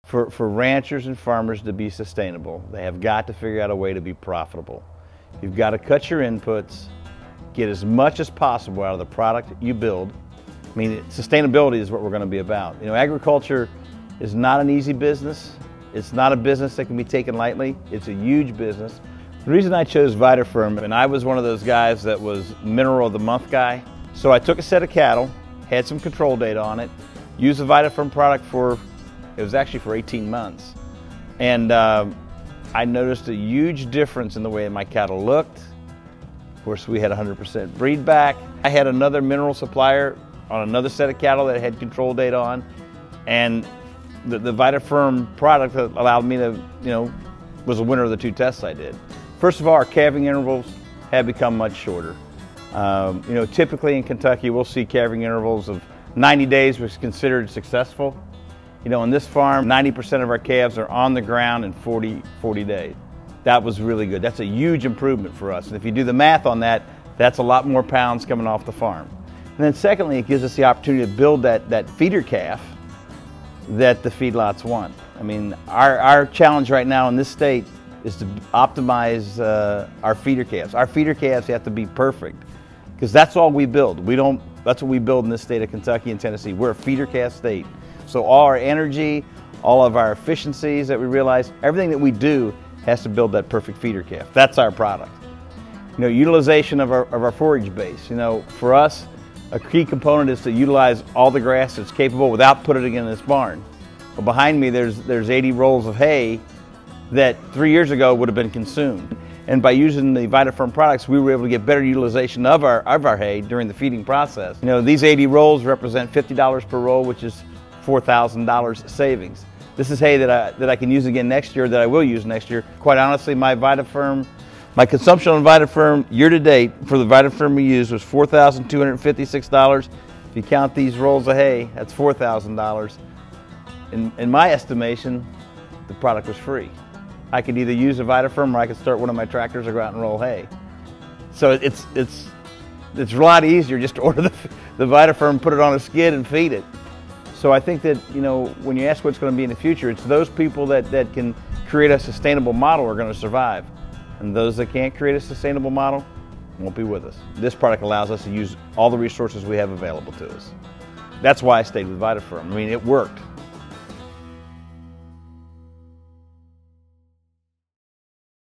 For ranchers and farmers to be sustainable, they have got to figure out a way to be profitable. You've got to cut your inputs, get as much as possible out of the product you build. I mean, sustainability is what we're going to be about. You know, agriculture is not an easy business. It's not a business that can be taken lightly. It's a huge business. The reason I chose Vita Ferm, and I was one of those guys that was Mineral of the Month guy. So I took a set of cattle, had some control data on it, used the Vita Ferm product it was actually for 18 months. And I noticed a huge difference in the way my cattle looked. Of course, we had 100% breed back. I had another mineral supplier on another set of cattle that I had control data on. And the Vita Ferm product allowed me to, was the winner of the two tests I did. First of all, our calving intervals have become much shorter. Typically in Kentucky, we'll see calving intervals of 90 days, which is considered successful. On this farm, 90% of our calves are on the ground in 40 days. That was really good. That's a huge improvement for us. And if you do the math on that, that's a lot more pounds coming off the farm. And then secondly, it gives us the opportunity to build that feeder calf that the feedlots want. I mean, our challenge right now in this state is to optimize our feeder calves. Our feeder calves have to be perfect because that's all we build. That's what we build in this state of Kentucky and Tennessee. We're a feeder calf state. So all our energy, all of our efficiencies that we realize, everything that we do has to build that perfect feeder calf. That's our product. Utilization of our forage base. For us, a key component is to utilize all the grass that's capable without putting it in this barn. But behind me, there's 80 rolls of hay that 3 years ago would have been consumed. And by using the Vita Ferm products, we were able to get better utilization of our hay during the feeding process. These 80 rolls represent $50 per roll, which is $4,000 savings. This is hay that I can use again next year, that I will use next year. Quite honestly, my consumption on Vita Ferm year to date for the Vita Ferm we used was $4,256. If you count these rolls of hay, that's $4,000. In my estimation, the product was free. I could either use a Vita Ferm or I could start one of my tractors or go out and roll hay. So it's a lot easier just to order the Vita Ferm, put it on a skid and feed it. So I think that, when you ask what's going to be in the future, it's those people that can create a sustainable model are going to survive. And those that can't create a sustainable model won't be with us. This product allows us to use all the resources we have available to us. That's why I stayed with Vita Ferm. I mean, it worked.